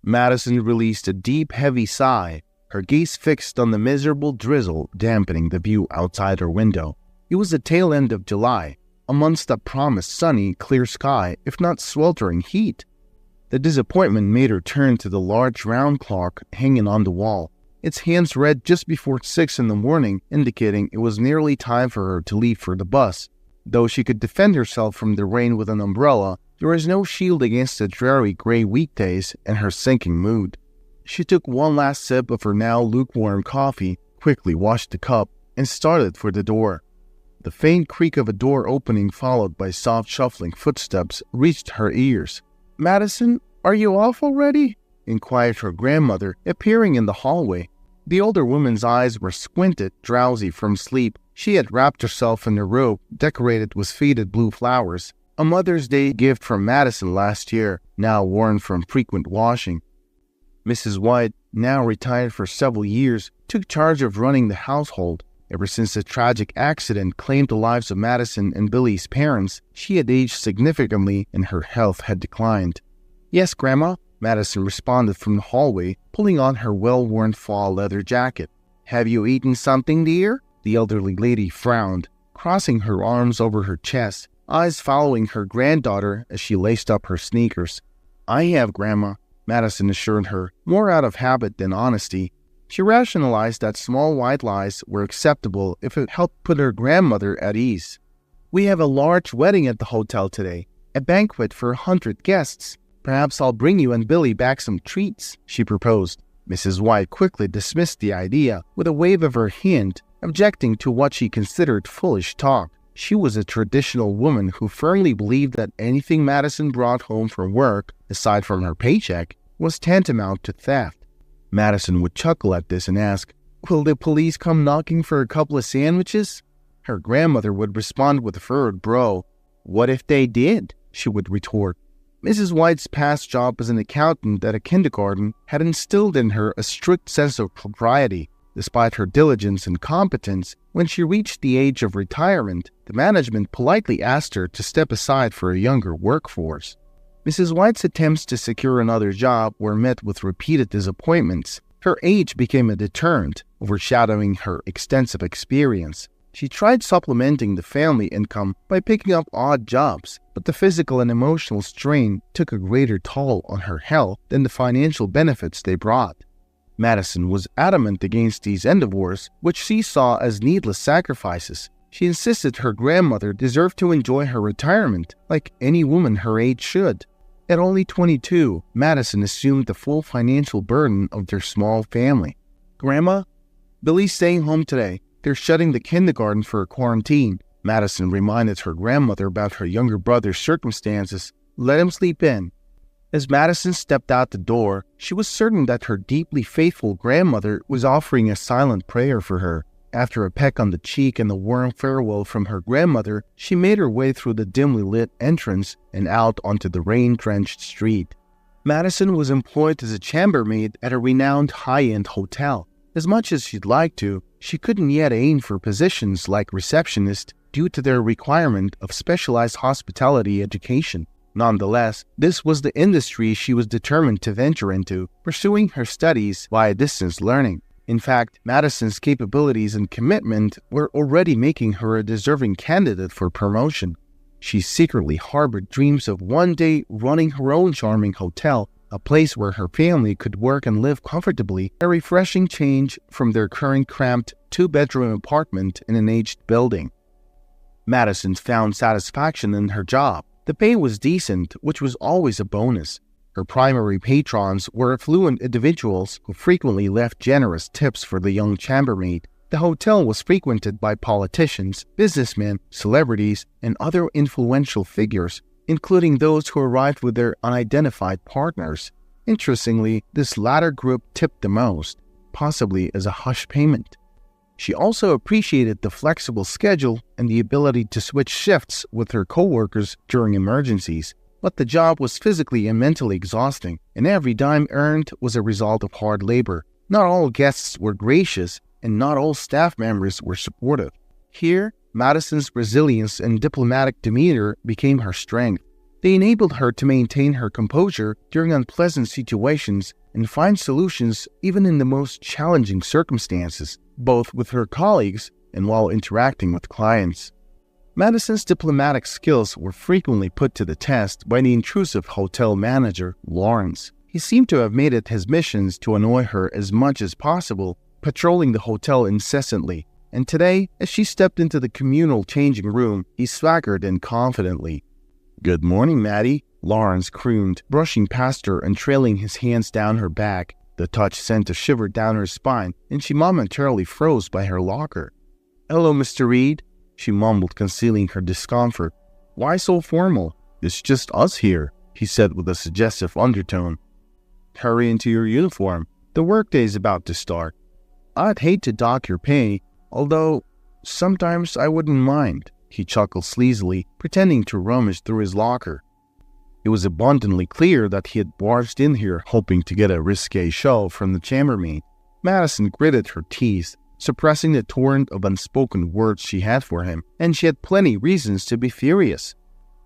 Madison released a deep, heavy sigh, her gaze fixed on the miserable drizzle dampening the view outside her window. It was the tail end of July, a month that promised sunny, clear sky, if not sweltering heat. The disappointment made her turn to the large round clock hanging on the wall. Its hands read just before 6 in the morning, indicating it was nearly time for her to leave for the bus. Though she could defend herself from the rain with an umbrella, there was no shield against the dreary gray weekdays and her sinking mood. She took one last sip of her now lukewarm coffee, quickly washed the cup, and started for the door. The faint creak of a door opening followed by soft shuffling footsteps reached her ears. "Madison, are you off already?" inquired her grandmother, appearing in the hallway. The older woman's eyes were squinted, drowsy from sleep. She had wrapped herself in a robe decorated with faded blue flowers, a Mother's Day gift from Madison last year, now worn from frequent washing. Mrs. White, now retired for several years, took charge of running the household. Ever since the tragic accident claimed the lives of Madison and Billy's parents, she had aged significantly and her health had declined. "Yes, Grandma," Madison responded from the hallway, pulling on her well-worn fall leather jacket. "Have you eaten something, dear?" The elderly lady frowned, crossing her arms over her chest, eyes following her granddaughter as she laced up her sneakers. "I have, Grandma," Madison assured her, more out of habit than honesty. She rationalized that small white lies were acceptable if it helped put her grandmother at ease. "We have a large wedding at the hotel today, a banquet for 100 guests. Perhaps I'll bring you and Billy back some treats," she proposed. Mrs. White quickly dismissed the idea with a wave of her hand, objecting to what she considered foolish talk. She was a traditional woman who firmly believed that anything Madison brought home from work, aside from her paycheck, was tantamount to theft. Madison would chuckle at this and ask, "Will the police come knocking for a couple of sandwiches?" Her grandmother would respond with a furrowed brow. "What if they did?" she would retort. Mrs. White's past job as an accountant at a kindergarten had instilled in her a strict sense of propriety. Despite her diligence and competence, when she reached the age of retirement, the management politely asked her to step aside for a younger workforce. Mrs. White's attempts to secure another job were met with repeated disappointments. Her age became a deterrent, overshadowing her extensive experience. She tried supplementing the family income by picking up odd jobs, but the physical and emotional strain took a greater toll on her health than the financial benefits they brought. Madison was adamant against these endeavors, which she saw as needless sacrifices. She insisted her grandmother deserved to enjoy her retirement like any woman her age should. At only 22, Madison assumed the full financial burden of their small family. "Grandma, Billy's staying home today. They're shutting the kindergarten for a quarantine." Madison reminded her grandmother about her younger brother's circumstances. "Let him sleep in." As Madison stepped out the door, she was certain that her deeply faithful grandmother was offering a silent prayer for her. After a peck on the cheek and a warm farewell from her grandmother, she made her way through the dimly lit entrance and out onto the rain-drenched street. Madison was employed as a chambermaid at a renowned high-end hotel. As much as she'd like to, she couldn't yet aim for positions like receptionist due to their requirement of specialized hospitality education. Nonetheless, this was the industry she was determined to venture into, pursuing her studies via distance learning. In fact, Madison's capabilities and commitment were already making her a deserving candidate for promotion. She secretly harbored dreams of one day running her own charming hotel, a place where her family could work and live comfortably, a refreshing change from their current cramped two-bedroom apartment in an aged building. Madison found satisfaction in her job. The pay was decent, which was always a bonus. Her primary patrons were affluent individuals who frequently left generous tips for the young chambermaid. The hotel was frequented by politicians, businessmen, celebrities, and other influential figures, including those who arrived with their unidentified partners. Interestingly, this latter group tipped the most, possibly as a hush payment. She also appreciated the flexible schedule and the ability to switch shifts with her coworkers during emergencies. But the job was physically and mentally exhausting, and every dime earned was a result of hard labor. Not all guests were gracious, and not all staff members were supportive. Here, Madison's resilience and diplomatic demeanor became her strength. They enabled her to maintain her composure during unpleasant situations and find solutions even in the most challenging circumstances, both with her colleagues and while interacting with clients. Madison's diplomatic skills were frequently put to the test by the intrusive hotel manager, Lawrence. He seemed to have made it his mission to annoy her as much as possible, patrolling the hotel incessantly. And today, as she stepped into the communal changing room, he swaggered in confidently. "Good morning, Maddie," Lawrence crooned, brushing past her and trailing his hands down her back. The touch sent a shiver down her spine, and she momentarily froze by her locker. "Hello, Mr. Reed," she mumbled, concealing her discomfort. "Why so formal? It's just us here," he said with a suggestive undertone. "Hurry into your uniform. The workday's about to start. I'd hate to dock your pay, although sometimes I wouldn't mind," he chuckled sleazily, pretending to rummage through his locker. It was abundantly clear that he had barged in here hoping to get a risque show from the chambermaid. Madison gritted her teeth, suppressing the torrent of unspoken words she had for him, and she had plenty reasons to be furious.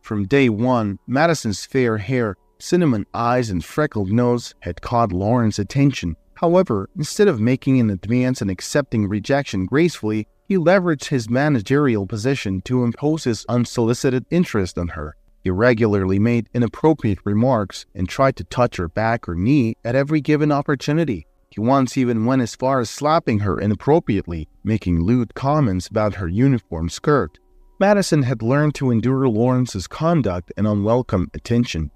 From day one, Madison's fair hair, cinnamon eyes, and freckled nose had caught Lawrence's attention. However, instead of making an advance and accepting rejection gracefully, he leveraged his managerial position to impose his unsolicited interest on her. He regularly made inappropriate remarks and tried to touch her back or knee at every given opportunity. He once even went as far as slapping her inappropriately, making lewd comments about her uniform skirt. Madison had learned to endure Lawrence's conduct and unwelcome attention.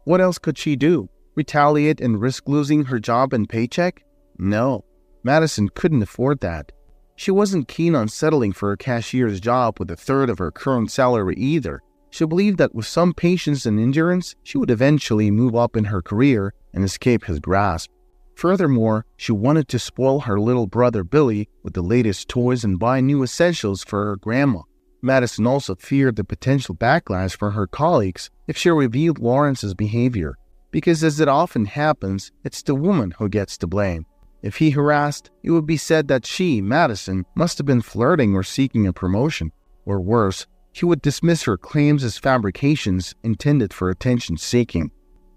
What else could she do? Retaliate and risk losing her job and paycheck? No, Madison couldn't afford that. She wasn't keen on settling for a cashier's job with a third of her current salary either. She believed that with some patience and endurance, she would eventually move up in her career and escape his grasp. Furthermore, she wanted to spoil her little brother Billy with the latest toys and buy new essentials for her grandma. Madison also feared the potential backlash from her colleagues if she revealed Lawrence's behavior, because as it often happens, it's the woman who gets the blame. If he harassed, it would be said that she, Madison, must have been flirting or seeking a promotion. Or worse, he would dismiss her claims as fabrications intended for attention-seeking.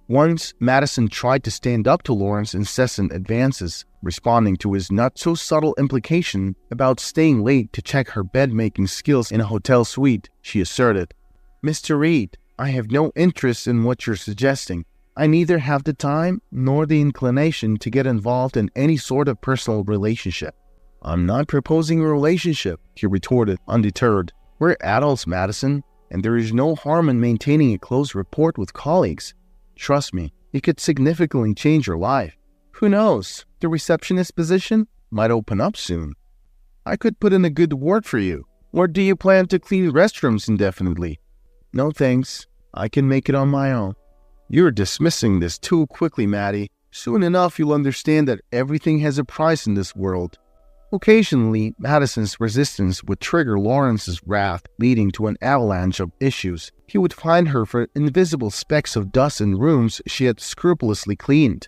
Once, Madison tried to stand up to Lawrence's incessant advances, responding to his not-so-subtle implication about staying late to check her bed-making skills in a hotel suite. She asserted, "Mr. Reed, I have no interest in what you're suggesting. I neither have the time nor the inclination to get involved in any sort of personal relationship." "I'm not proposing a relationship," he retorted, undeterred. "We're adults, Madison, and there is no harm in maintaining a close rapport with colleagues. Trust me, it could significantly change your life. Who knows, the receptionist position might open up soon. I could put in a good word for you. Or do you plan to clean restrooms indefinitely?" "No thanks, I can make it on my own." "You're dismissing this too quickly, Maddie. Soon enough you'll understand that everything has a price in this world." Occasionally, Madison's resistance would trigger Lawrence's wrath, leading to an avalanche of issues. He would find her for invisible specks of dust in rooms she had scrupulously cleaned.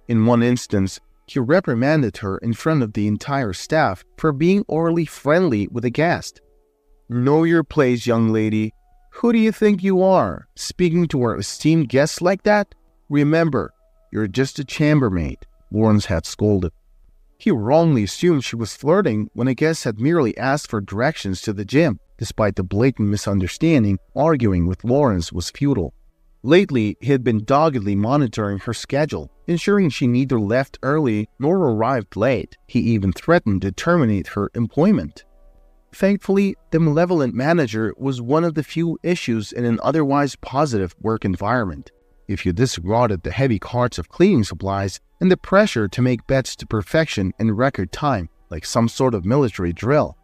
In one instance, he reprimanded her in front of the entire staff for being orally friendly with a guest. "Know your place, young lady. Who do you think you are, speaking to our esteemed guests like that? Remember, you're just a chambermaid," Lawrence had scolded. He wrongly assumed she was flirting when a guest had merely asked for directions to the gym. Despite the blatant misunderstanding, arguing with Lawrence was futile. Lately, he had been doggedly monitoring her schedule, ensuring she neither left early nor arrived late. He even threatened to terminate her employment. Thankfully, the malevolent manager was one of the few issues in an otherwise positive work environment. If you disregarded the heavy carts of cleaning supplies and the pressure to make beds to perfection in record time, like some sort of military drill.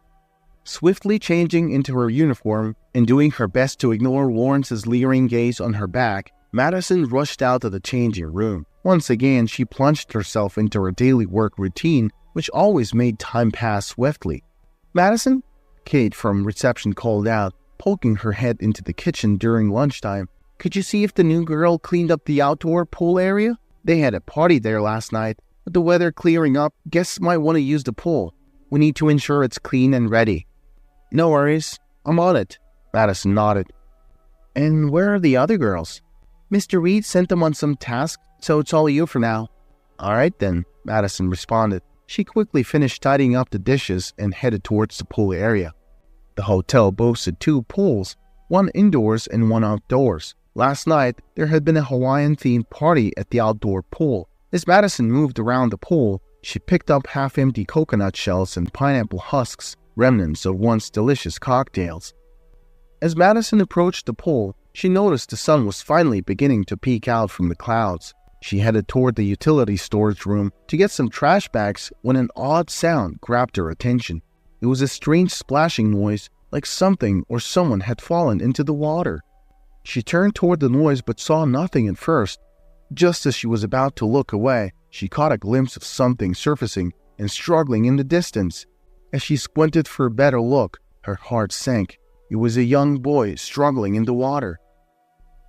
Swiftly changing into her uniform and doing her best to ignore Lawrence's leering gaze on her back, Madison rushed out of the changing room. Once again, she plunged herself into her daily work routine, which always made time pass swiftly. "Madison?" Kate from reception called out, poking her head into the kitchen during lunchtime. "Could you see if the new girl cleaned up the outdoor pool area? They had a party there last night. With the weather clearing up, guests might want to use the pool. We need to ensure it's clean and ready." "No worries. I'm on it," Madison nodded. And where are the other girls? Mr. Reed sent them on some task, so it's all you for now. All right then, Madison responded. She quickly finished tidying up the dishes and headed towards the pool area. The hotel boasted 2 pools, one indoors and one outdoors. Last night, there had been a Hawaiian-themed party at the outdoor pool. As Madison moved around the pool, she picked up half-empty coconut shells and pineapple husks, remnants of once delicious cocktails. As Madison approached the pool, she noticed the sun was finally beginning to peek out from the clouds. She headed toward the utility storage room to get some trash bags when an odd sound grabbed her attention. It was a strange splashing noise, like something or someone had fallen into the water. She turned toward the noise but saw nothing at first. Just as she was about to look away, she caught a glimpse of something surfacing and struggling in the distance. As she squinted for a better look, her heart sank. It was a young boy struggling in the water.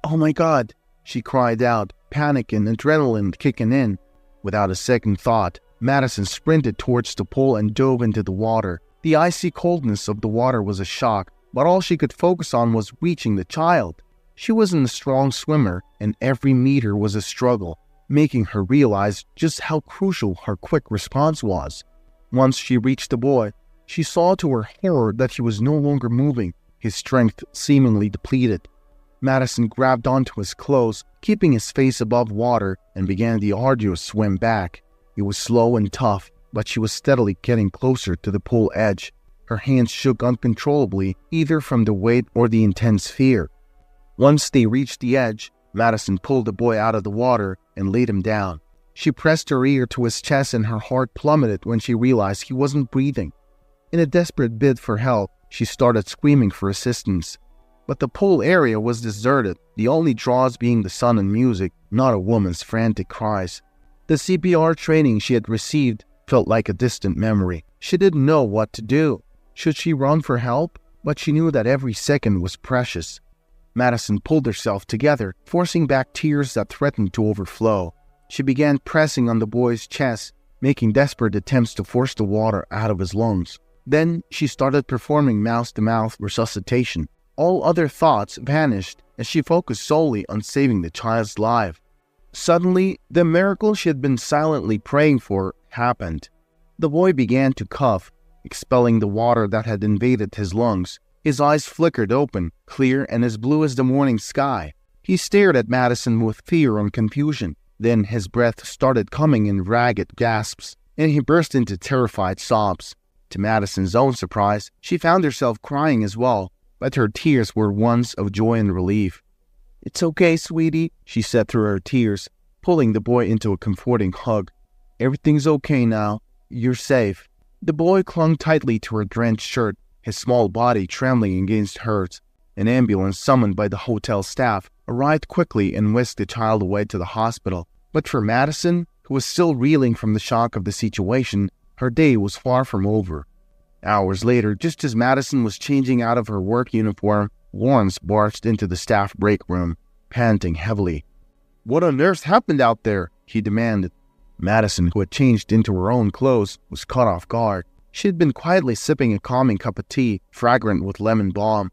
"Oh my God!" she cried out, panic and adrenaline kicking in. Without a second thought, Madison sprinted towards the pool and dove into the water. The icy coldness of the water was a shock, but all she could focus on was reaching the child. She wasn't a strong swimmer, and every meter was a struggle, making her realize just how crucial her quick response was. Once she reached the boy, she saw to her horror that he was no longer moving, his strength seemingly depleted. Madison grabbed onto his clothes, keeping his face above water, and began the arduous swim back. It was slow and tough, but she was steadily getting closer to the pool edge. Her hands shook uncontrollably, either from the weight or the intense fear. Once they reached the edge, Madison pulled the boy out of the water and laid him down. She pressed her ear to his chest and her heart plummeted when she realized he wasn't breathing. In a desperate bid for help, she started screaming for assistance. But the pool area was deserted, the only draws being the sun and music, not a woman's frantic cries. The CPR training she had received felt like a distant memory. She didn't know what to do. Should she run for help? But she knew that every second was precious. Madison pulled herself together, forcing back tears that threatened to overflow. She began pressing on the boy's chest, making desperate attempts to force the water out of his lungs. Then she started performing mouth-to-mouth resuscitation. All other thoughts vanished as she focused solely on saving the child's life. Suddenly, the miracle she had been silently praying for happened. The boy began to cough, expelling the water that had invaded his lungs. His eyes flickered open, clear and as blue as the morning sky. He stared at Madison with fear and confusion. Then his breath started coming in ragged gasps, and he burst into terrified sobs. To Madison's own surprise, she found herself crying as well, but her tears were ones of joy and relief. "It's okay, sweetie," she said through her tears, pulling the boy into a comforting hug. "Everything's okay now. You're safe." The boy clung tightly to her drenched shirt, his small body trembling against hers. An ambulance summoned by the hotel staff arrived quickly and whisked the child away to the hospital. But for Madison, who was still reeling from the shock of the situation, her day was far from over. Hours later, just as Madison was changing out of her work uniform, Lawrence barged into the staff break room, panting heavily. "What on earth happened out there?" he demanded. Madison, who had changed into her own clothes, was caught off guard. She had been quietly sipping a calming cup of tea, fragrant with lemon balm.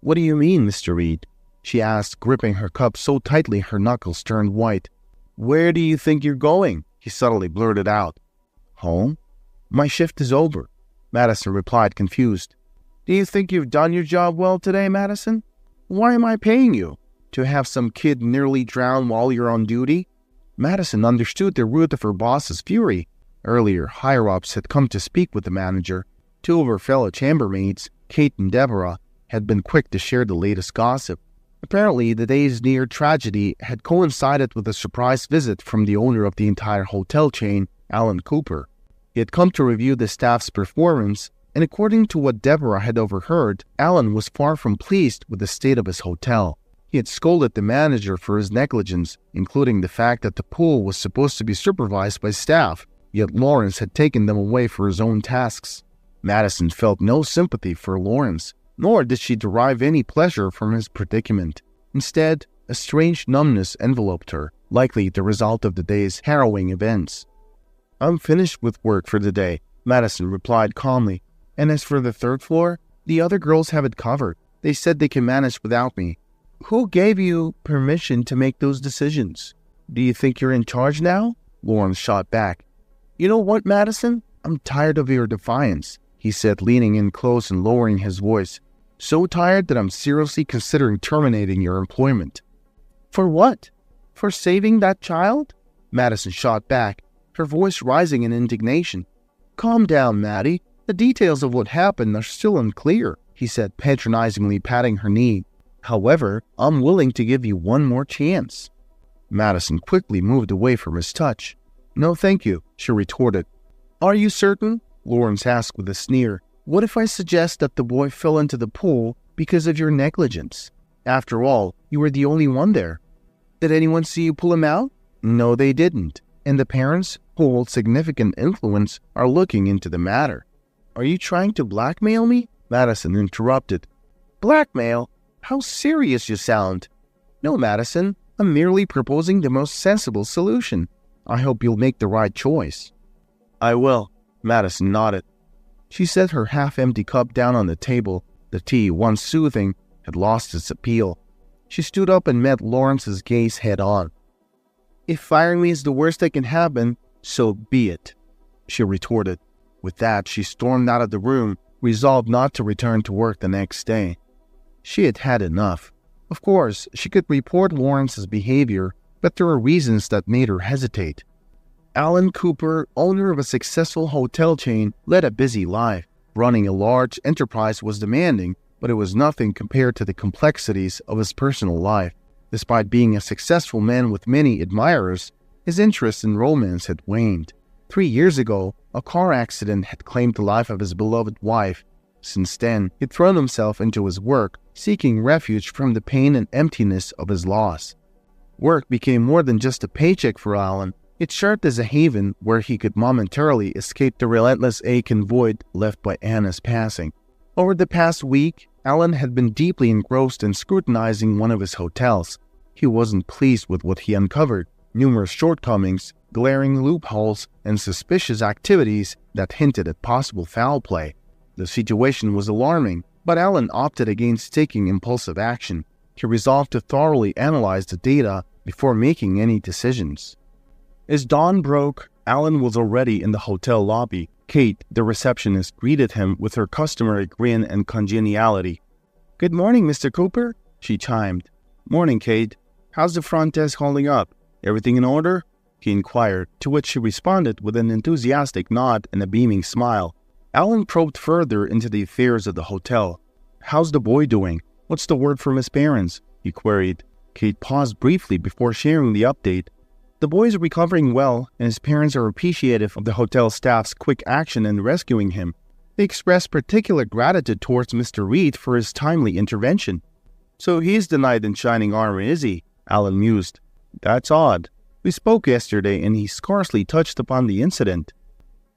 "What do you mean, Mr. Reed?" she asked, gripping her cup so tightly her knuckles turned white. "Where do you think you're going?" he suddenly blurted out. "Home? My shift is over," Madison replied, confused. "Do you think you've done your job well today, Madison? Why am I paying you? To have some kid nearly drown while you're on duty?" Madison understood the root of her boss's fury. Earlier, higher-ups had come to speak with the manager. 2 of her fellow chambermaids, Kate and Deborah, had been quick to share the latest gossip. Apparently, the day's near tragedy had coincided with a surprise visit from the owner of the entire hotel chain, Alan Cooper. He had come to review the staff's performance, and according to what Deborah had overheard, Alan was far from pleased with the state of his hotel. He had scolded the manager for his negligence, including the fact that the pool was supposed to be supervised by staff, yet Lawrence had taken them away for his own tasks. Madison felt no sympathy for Lawrence, nor did she derive any pleasure from his predicament. Instead, a strange numbness enveloped her, likely the result of the day's harrowing events. "I'm finished with work for the day," Madison replied calmly. "And as for the 3rd floor, the other girls have it covered. They said they can manage without me." Who gave you permission to make those decisions? Do you think you're in charge now? Lawrence shot back. You know what, Madison? I'm tired of your defiance, he said, leaning in close and lowering his voice. So tired that I'm seriously considering terminating your employment. For what? For saving that child? Madison shot back, her voice rising in indignation. Calm down, Maddie. The details of what happened are still unclear, he said, patronizingly patting her knee. However, I'm willing to give you one more chance. Madison quickly moved away from his touch. No, thank you, she retorted. Are you certain? Lawrence asked with a sneer. What if I suggest that the boy fell into the pool because of your negligence? After all, you were the only one there. Did anyone see you pull him out? No, they didn't. And the parents, who hold significant influence, are looking into the matter. Are you trying to blackmail me? Madison interrupted. Blackmail? How serious you sound. No, Madison, I'm merely proposing the most sensible solution. I hope you'll make the right choice. I will, Madison nodded. She set her half-empty cup down on the table. The tea, once soothing, had lost its appeal. She stood up and met Lawrence's gaze head-on. If firing me is the worst that can happen, so be it, she retorted. With that, she stormed out of the room, resolved not to return to work the next day. She had had enough. Of course, she could report Lawrence's behavior, but there were reasons that made her hesitate. Alan Cooper, owner of a successful hotel chain, led a busy life. Running a large enterprise was demanding, but it was nothing compared to the complexities of his personal life. Despite being a successful man with many admirers, his interest in romance had waned. 3 years ago, a car accident had claimed the life of his beloved wife. Since then, he'd thrown himself into his work, seeking refuge from the pain and emptiness of his loss. Work became more than just a paycheck for Alan. It served as a haven where he could momentarily escape the relentless ache and void left by Anna's passing. Over the past week, Alan had been deeply engrossed in scrutinizing one of his hotels. He wasn't pleased with what he uncovered: numerous shortcomings, glaring loopholes, and suspicious activities that hinted at possible foul play. The situation was alarming, but Alan opted against taking impulsive action. He resolved to thoroughly analyze the data before making any decisions. As dawn broke, Alan was already in the hotel lobby. Kate, the receptionist, greeted him with her customary grin and congeniality. "Good morning, Mr. Cooper," she chimed. "Morning, Kate. How's the front desk holding up? Everything in order?" he inquired, to which she responded with an enthusiastic nod and a beaming smile. Alan probed further into the affairs of the hotel. "How's the boy doing? What's the word from his parents?" he queried. Kate paused briefly before sharing the update. "The boy is recovering well, and his parents are appreciative of the hotel staff's quick action in rescuing him. They express particular gratitude towards Mr. Reed for his timely intervention." "So he's the knight in shining armor, is he?" Alan mused. "That's odd. We spoke yesterday, and he scarcely touched upon the incident."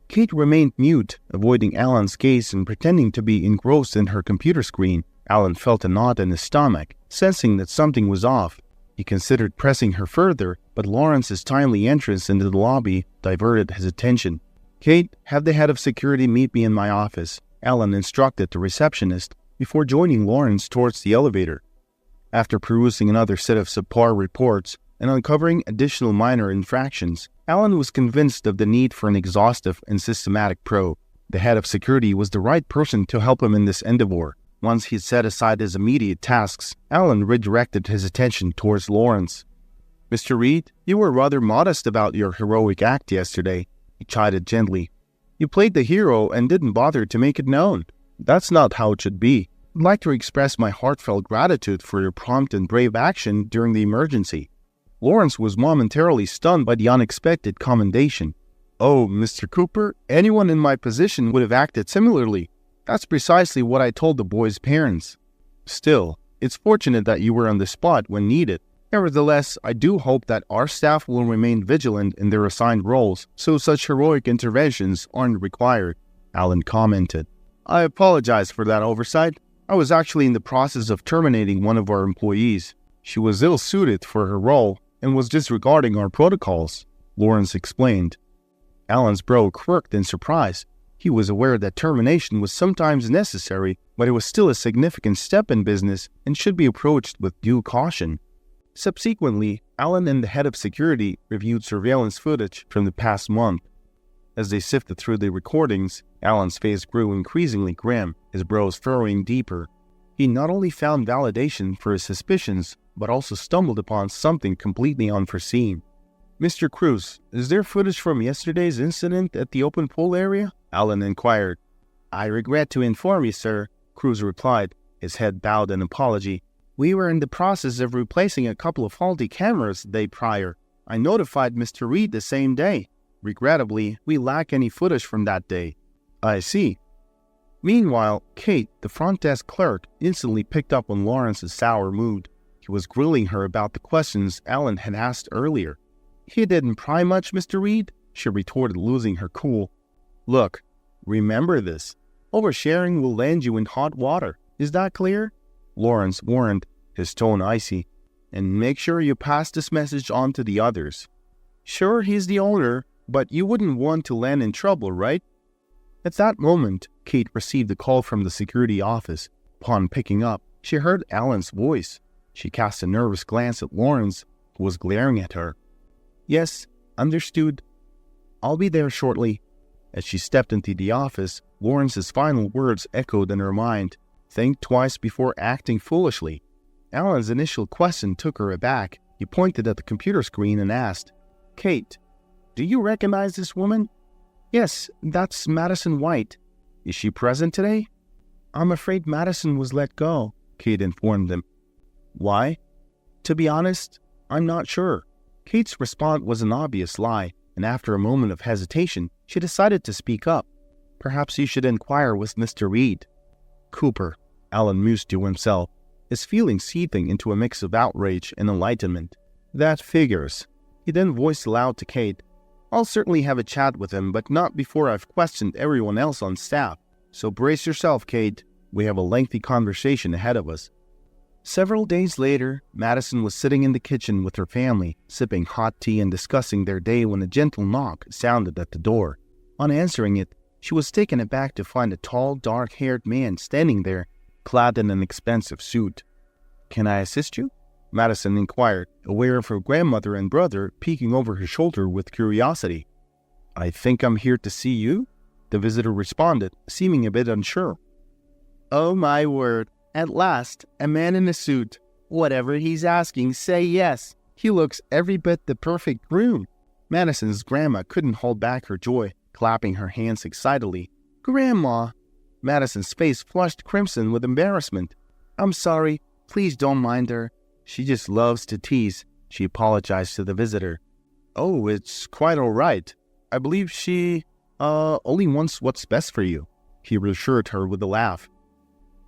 Kate remained mute, avoiding Alan's gaze and pretending to be engrossed in her computer screen. Alan felt a knot in his stomach, sensing that something was off. He considered pressing her further, but Lawrence's timely entrance into the lobby diverted his attention. "Kate, have the head of security meet me in my office," Alan instructed the receptionist before joining Lawrence towards the elevator. After perusing another set of subpar reports and uncovering additional minor infractions, Alan was convinced of the need for an exhaustive and systematic probe. The head of security was the right person to help him in this endeavor. Once he set aside his immediate tasks, Alan redirected his attention towards Lawrence. "Mr. Reed, you were rather modest about your heroic act yesterday," he chided gently. "You played the hero and didn't bother to make it known. That's not how it should be. I'd like to express my heartfelt gratitude for your prompt and brave action during the emergency." Lawrence was momentarily stunned by the unexpected commendation. "Oh, Mr. Cooper, anyone in my position would have acted similarly. That's precisely what I told the boy's parents. Still, it's fortunate that you were on the spot when needed. Nevertheless, I do hope that our staff will remain vigilant in their assigned roles, so such heroic interventions aren't required," Alan commented. "I apologize for that oversight. I was actually in the process of terminating one of our employees. She was ill-suited for her role and was disregarding our protocols," Lawrence explained. Alan's brow quirked in surprise. He was aware that termination was sometimes necessary, but it was still a significant step in business and should be approached with due caution. Subsequently, Alan and the head of security reviewed surveillance footage from the past month. As they sifted through the recordings, Alan's face grew increasingly grim, his brows furrowing deeper. He not only found validation for his suspicions, but also stumbled upon something completely unforeseen. "Mr. Cruz, is there footage from yesterday's incident at the open pool area?" Alan inquired. "I regret to inform you, sir," Cruz replied, his head bowed in apology. "We were in the process of replacing a couple of faulty cameras the day prior. I notified Mr. Reed the same day. Regrettably, we lack any footage from that day." "I see." Meanwhile, Kate, the front desk clerk, instantly picked up on Lawrence's sour mood. He was grilling her about the questions Alan had asked earlier. "He didn't pry much, Mr. Reed," she retorted, losing her cool. "Look, remember this. Oversharing will land you in hot water. Is that clear?" Lawrence warned, his tone icy. "And make sure you pass this message on to the others. Sure, he's the owner, but you wouldn't want to land in trouble, right?" At that moment, Kate received a call from the security office. Upon picking up, she heard Alan's voice. She cast a nervous glance at Lawrence, who was glaring at her. "Yes, understood. I'll be there shortly." As she stepped into the office, Lawrence's final words echoed in her mind. "Think twice before acting foolishly." Alan's initial question took her aback. He pointed at the computer screen and asked, "Kate, do you recognize this woman?" "Yes, that's Madison White." "Is she present today?" "I'm afraid Madison was let go," Kate informed him. "Why?" "To be honest, I'm not sure." Kate's response was an obvious lie, and after a moment of hesitation, she decided to speak up. "Perhaps you should inquire with Mr. Reed." "Cooper," Alan mused to himself, his feelings seething into a mix of outrage and enlightenment. "That figures." He then voiced aloud to Kate, "I'll certainly have a chat with him, but not before I've questioned everyone else on staff. So brace yourself, Kate. We have a lengthy conversation ahead of us." Several days later, Madison was sitting in the kitchen with her family, sipping hot tea and discussing their day when a gentle knock sounded at the door. On answering it, she was taken aback to find a tall, dark-haired man standing there, clad in an expensive suit. "Can I assist you?" Madison inquired, aware of her grandmother and brother peeking over her shoulder with curiosity. "I think I'm here to see you," the visitor responded, seeming a bit unsure. "Oh my word, at last, a man in a suit. Whatever he's asking, say yes. He looks every bit the perfect groom." Madison's grandma couldn't hold back her joy, clapping her hands excitedly. "Grandma!" Madison's face flushed crimson with embarrassment. "I'm sorry, please don't mind her. She just loves to tease," she apologized to the visitor. "Oh, it's quite all right. I believe she, only wants what's best for you," he reassured her with a laugh.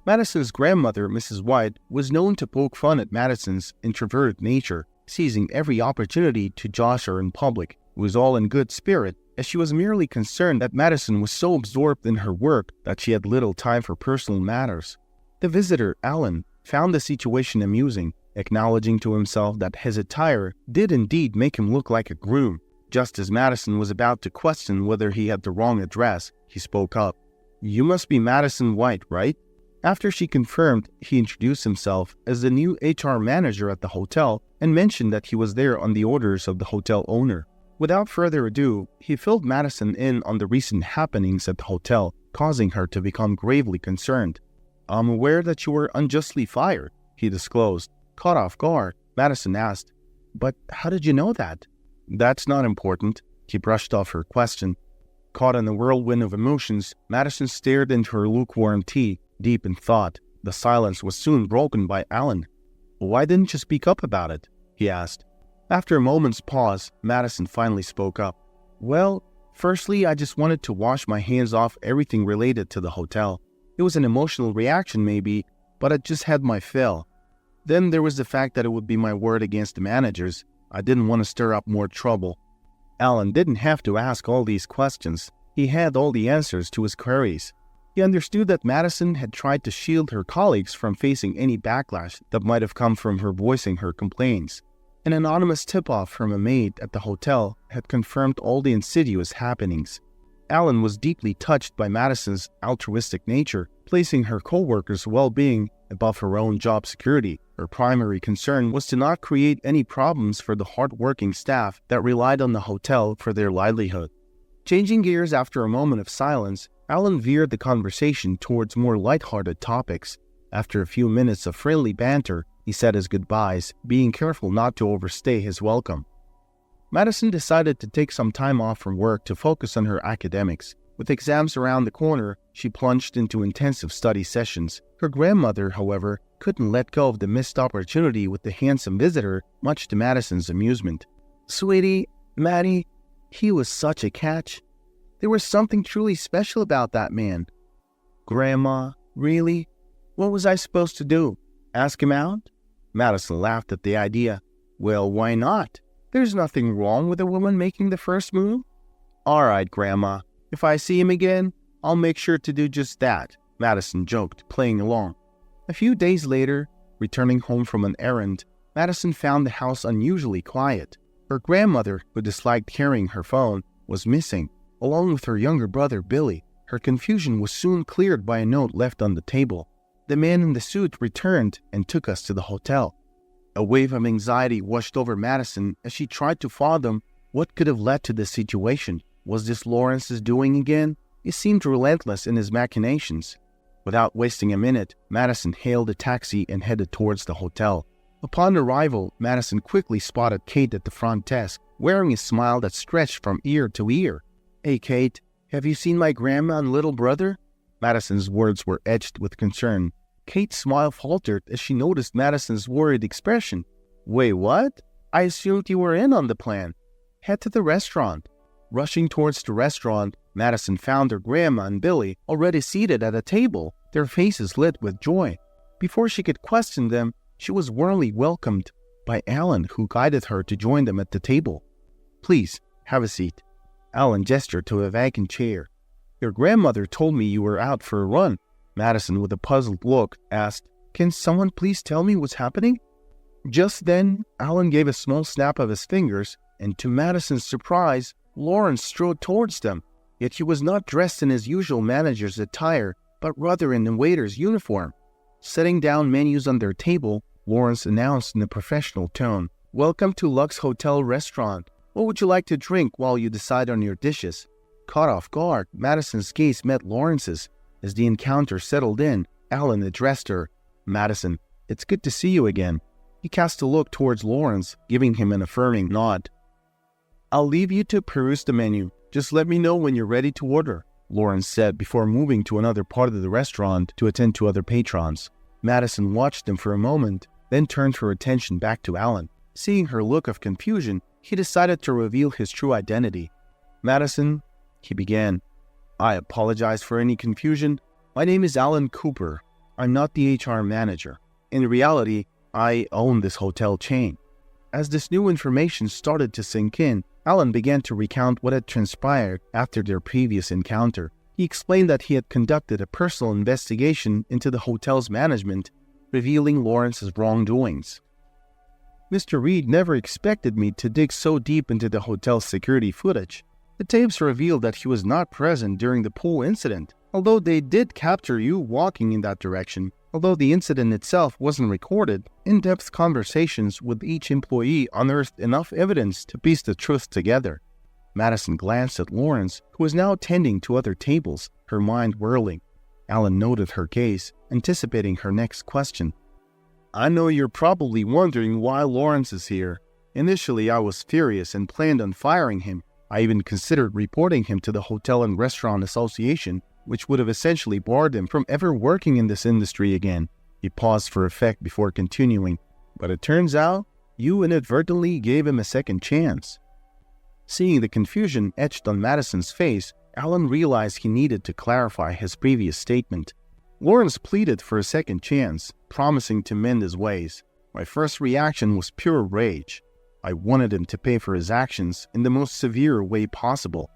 Madison's grandmother, Mrs. White, was known to poke fun at Madison's introverted nature, seizing every opportunity to josh her in public. It was all in good spirit, as she was merely concerned that Madison was so absorbed in her work that she had little time for personal matters. The visitor, Alan, found the situation amusing, acknowledging to himself that his attire did indeed make him look like a groom. Just as Madison was about to question whether he had the wrong address, he spoke up. "You must be Madison White, right?" After she confirmed, he introduced himself as the new HR manager at the hotel and mentioned that he was there on the orders of the hotel owner. Without further ado, he filled Madison in on the recent happenings at the hotel, causing her to become gravely concerned. "I'm aware that you were unjustly fired," he disclosed. Caught off guard, Madison asked, "But how did you know that?" "That's not important," he brushed off her question. Caught in a whirlwind of emotions, Madison stared into her lukewarm tea, deep in thought. The silence was soon broken by Alan. "Why didn't you speak up about it?" he asked. After a moment's pause, Madison finally spoke up. "Well, firstly, I just wanted to wash my hands off everything related to the hotel. It was an emotional reaction maybe, but I just had my fill. Then there was the fact that it would be my word against the managers. I didn't want to stir up more trouble." Alan didn't have to ask all these questions. He had all the answers to his queries. He understood that Madison had tried to shield her colleagues from facing any backlash that might have come from her voicing her complaints. An anonymous tip-off from a maid at the hotel had confirmed all the insidious happenings. Alan was deeply touched by Madison's altruistic nature, placing her co-workers' well-being above her own job security. Her primary concern was to not create any problems for the hard-working staff that relied on the hotel for their livelihood. Changing gears after a moment of silence, Alan veered the conversation towards more light-hearted topics. After a few minutes of friendly banter, he said his goodbyes, being careful not to overstay his welcome. Madison decided to take some time off from work to focus on her academics. With exams around the corner, she plunged into intensive study sessions. Her grandmother, however, couldn't let go of the missed opportunity with the handsome visitor, much to Madison's amusement. "Sweetie, Maddie, he was such a catch. There was something truly special about that man." "Grandma, really? What was I supposed to do? Ask him out?" Madison laughed at the idea. "Well, why not? There's nothing wrong with a woman making the first move." "All right, Grandma. If I see him again, I'll make sure to do just that," Madison joked, playing along. A few days later, returning home from an errand, Madison found the house unusually quiet. Her grandmother, who disliked carrying her phone, was missing, along with her younger brother Billy. Her confusion was soon cleared by a note left on the table. "The man in the suit returned and took us to the hotel." A wave of anxiety washed over Madison as she tried to fathom what could have led to this situation. Was this Lawrence's doing again? He seemed relentless in his machinations. Without wasting a minute, Madison hailed a taxi and headed towards the hotel. Upon arrival, Madison quickly spotted Kate at the front desk, wearing a smile that stretched from ear to ear. "Hey, Kate, have you seen my grandma and little brother?" Madison's words were edged with concern. Kate's smile faltered as she noticed Madison's worried expression. "Wait, what? I assumed you were in on the plan. Head to the restaurant." Rushing towards the restaurant, Madison found her grandma and Billy already seated at a table, their faces lit with joy. Before she could question them, she was warmly welcomed by Alan, who guided her to join them at the table. "Please, have a seat." Alan gestured to a vacant chair. "Your grandmother told me you were out for a run." Madison, with a puzzled look, asked, "Can someone please tell me what's happening?" Just then, Alan gave a small snap of his fingers, and to Madison's surprise, Lawrence strode towards them. Yet he was not dressed in his usual manager's attire, but rather in a waiter's uniform. Setting down menus on their table, Lawrence announced in a professional tone, "Welcome to Lux Hotel Restaurant. What would you like to drink while you decide on your dishes?" Caught off guard, Madison's gaze met Lawrence's. As the encounter settled in, Alan addressed her. "Madison, it's good to see you again." He cast a look towards Lawrence, giving him an affirming nod. "I'll leave you to peruse the menu. Just let me know when you're ready to order," Lawrence said before moving to another part of the restaurant to attend to other patrons. Madison watched him for a moment, then turned her attention back to Alan. Seeing her look of confusion, he decided to reveal his true identity. "Madison," he began, "I apologize for any confusion. My name is Alan Cooper. I'm not the HR manager. In reality, I own this hotel chain." As this new information started to sink in, Alan began to recount what had transpired after their previous encounter. He explained that he had conducted a personal investigation into the hotel's management, revealing Lawrence's wrongdoings. "Mr. Reed never expected me to dig so deep into the hotel's security footage. The tapes revealed that he was not present during the pool incident, although they did capture you walking in that direction. Although the incident itself wasn't recorded, in-depth conversations with each employee unearthed enough evidence to piece the truth together." Madison glanced at Lawrence, who was now tending to other tables, her mind whirling. Alan noted her gaze, anticipating her next question. "I know you're probably wondering why Lawrence is here. Initially, I was furious and planned on firing him. I even considered reporting him to the Hotel and Restaurant Association, which would have essentially barred him from ever working in this industry again." He paused for effect before continuing, "But it turns out, you inadvertently gave him a second chance." Seeing the confusion etched on Madison's face, Alan realized he needed to clarify his previous statement. Lawrence pleaded for a second chance, promising to mend his ways. "My first reaction was pure rage. I wanted him to pay for his actions in the most severe way possible."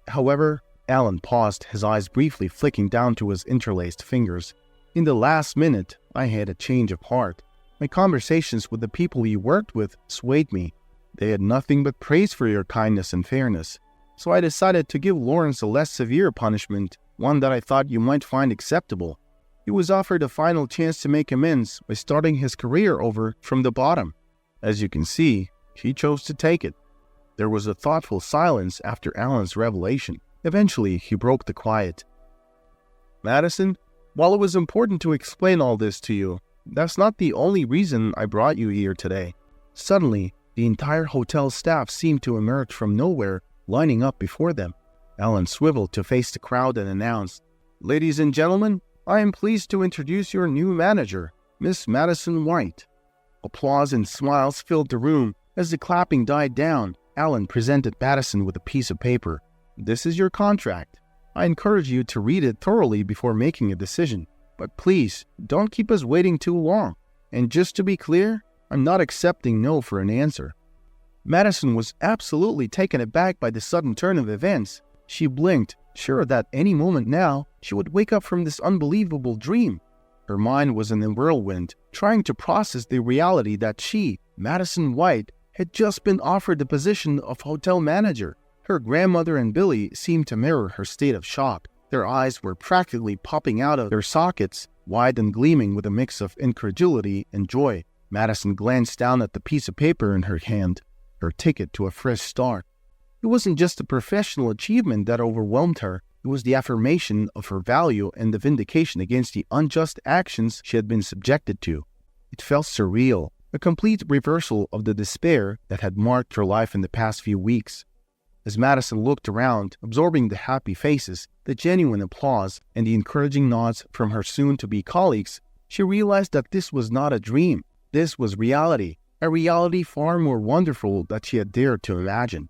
However, Alan paused, his eyes briefly flicking down to his interlaced fingers. "In the last minute, I had a change of heart. My conversations with the people you worked with swayed me. They had nothing but praise for your kindness and fairness. so I decided to give Lawrence a less severe punishment, one that I thought you might find acceptable. He was offered a final chance to make amends by starting his career over from the bottom. As you can see, he chose to take it. There was a thoughtful silence after Alan's revelation. Eventually, he broke the quiet. Madison, while it was important to explain all this to you, that's not the only reason I brought you here today. Suddenly, the entire hotel staff seemed to emerge from nowhere, lining up before them. Alan swiveled to face the crowd and announced, "Ladies and gentlemen, I am pleased to introduce your new manager, Miss Madison White." Applause and smiles filled the room. As the clapping died down, Alan presented Madison with a piece of paper. "This is your contract. I encourage you to read it thoroughly before making a decision. But please, don't keep us waiting too long. And just to be clear, I'm not accepting no for an answer." Madison was absolutely taken aback by the sudden turn of events. She blinked, sure that any moment now she would wake up from this unbelievable dream. Her mind was in a whirlwind, trying to process the reality that she, Madison White, had just been offered the position of hotel manager. Her grandmother and Billy seemed to mirror her state of shock. Their eyes were practically popping out of their sockets, wide and gleaming with a mix of incredulity and joy. Madison glanced down at the piece of paper in her hand, her ticket to a fresh start. It wasn't just a professional achievement that overwhelmed her. It was the affirmation of her value and the vindication against the unjust actions she had been subjected to. It felt surreal, a complete reversal of the despair that had marked her life in the past few weeks. As Madison looked around, absorbing the happy faces, the genuine applause, and the encouraging nods from her soon-to-be colleagues, she realized that this was not a dream. This was reality, a reality far more wonderful than she had dared to imagine.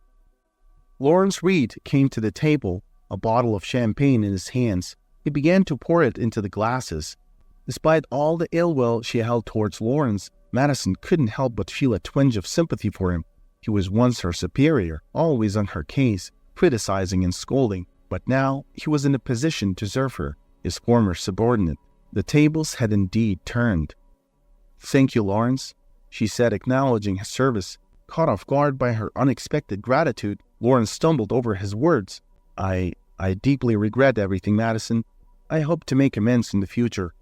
Lawrence Reed came to the table, a bottle of champagne in his hands. He began to pour it into the glasses. Despite all the ill will she held towards Lawrence, Madison couldn't help but feel a twinge of sympathy for him. He was once her superior, always on her case, criticizing and scolding, but now he was in a position to serve her, his former subordinate. The tables had indeed turned. "Thank you, Lawrence," she said, acknowledging his service. Caught off guard by her unexpected gratitude, Lawrence stumbled over his words. I deeply regret everything, Madison. I hope to make amends in the future."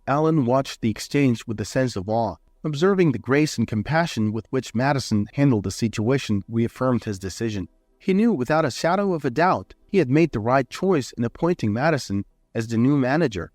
Alan watched the exchange with a sense of awe. Observing the grace and compassion with which Madison handled the situation reaffirmed his decision. He knew without a shadow of a doubt he had made the right choice in appointing Madison as the new manager.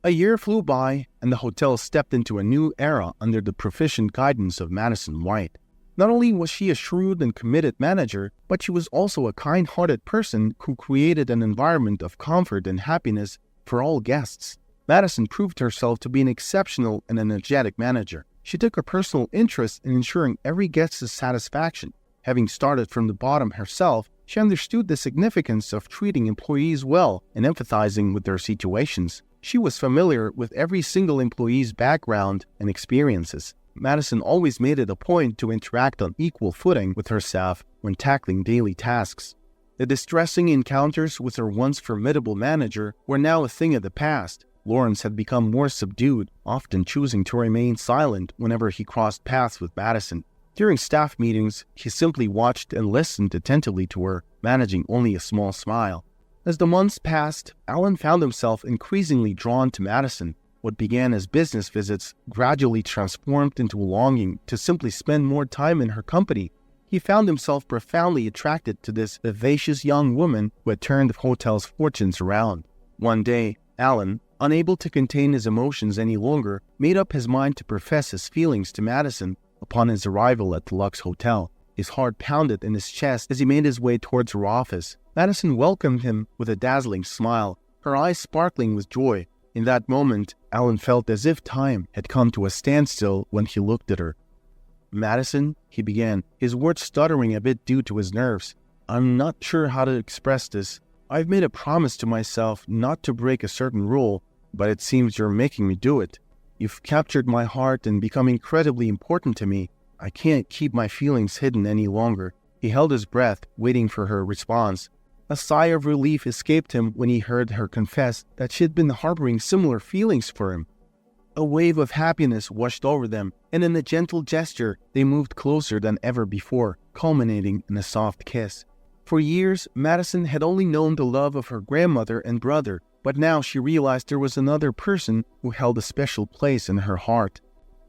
A year flew by, and the hotel stepped into a new era under the proficient guidance of Madison White. Not only was she a shrewd and committed manager, but she was also a kind-hearted person who created an environment of comfort and happiness for all guests. Madison proved herself to be an exceptional and energetic manager. She took a personal interest in ensuring every guest's satisfaction. Having started from the bottom herself, she understood the significance of treating employees well and empathizing with their situations. She was familiar with every single employee's background and experiences. Madison always made it a point to interact on equal footing with her staff when tackling daily tasks. The distressing encounters with her once formidable manager were now a thing of the past. Lawrence had become more subdued, often choosing to remain silent whenever he crossed paths with Madison. During staff meetings, he simply watched and listened attentively to her, managing only a small smile. As the months passed, Alan found himself increasingly drawn to Madison. What began as business visits gradually transformed into a longing to simply spend more time in her company. He found himself profoundly attracted to this vivacious young woman who had turned the hotel's fortunes around. One day, Alan, unable to contain his emotions any longer, made up his mind to profess his feelings to Madison upon his arrival at the Lux Hotel. His heart pounded in his chest as he made his way towards her office. Madison welcomed him with a dazzling smile, her eyes sparkling with joy. In that moment, Alan felt as if time had come to a standstill when he looked at her. "Madison," he began, his words stuttering a bit due to his nerves. "I'm not sure how to express this. I've made a promise to myself not to break a certain rule, but it seems you're making me do it. You've captured my heart and become incredibly important to me. I can't keep my feelings hidden any longer." He held his breath, waiting for her response. A sigh of relief escaped him when he heard her confess that she had been harboring similar feelings for him. A wave of happiness washed over them, and in a gentle gesture, they moved closer than ever before, culminating in a soft kiss. For years, Madison had only known the love of her grandmother and brother, but now she realized there was another person who held a special place in her heart.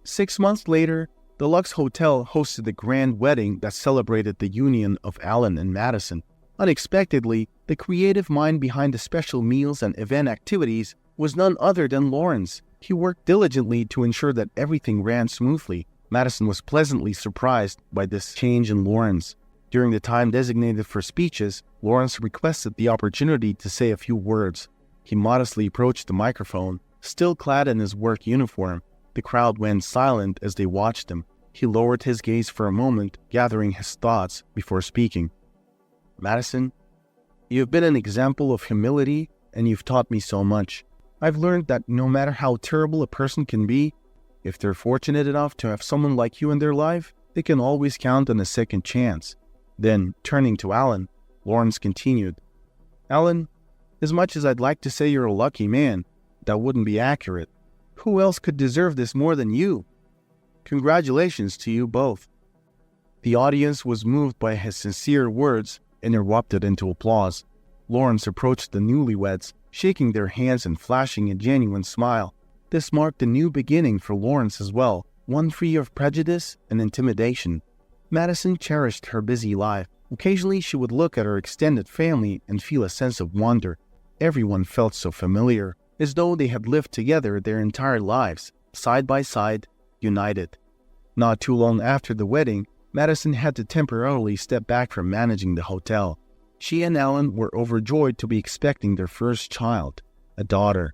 6 months later, the Lux Hotel hosted a grand wedding that celebrated the union of Alan and Madison. Unexpectedly, the creative mind behind the special meals and event activities was none other than Lawrence. He worked diligently to ensure that everything ran smoothly. Madison was pleasantly surprised by this change in Lawrence. During the time designated for speeches, Lawrence requested the opportunity to say a few words. He modestly approached the microphone, still clad in his work uniform. The crowd went silent as they watched him. He lowered his gaze for a moment, gathering his thoughts before speaking. "Madison, you've been an example of humility, and you've taught me so much. I've learned that no matter how terrible a person can be, if they're fortunate enough to have someone like you in their life, they can always count on a second chance." Then, turning to Alan, Lawrence continued, "Alan, as much as I'd like to say you're a lucky man, that wouldn't be accurate. Who else could deserve this more than you? Congratulations to you both." The audience was moved by his sincere words and erupted into applause. Lawrence approached the newlyweds, shaking their hands and flashing a genuine smile. This marked a new beginning for Lawrence as well, one free of prejudice and intimidation. Madison cherished her busy life. Occasionally she would look at her extended family and feel a sense of wonder. Everyone felt so familiar, as though they had lived together their entire lives, side by side, united. Not too long after the wedding, Madison had to temporarily step back from managing the hotel. She and Alan were overjoyed to be expecting their first child, a daughter.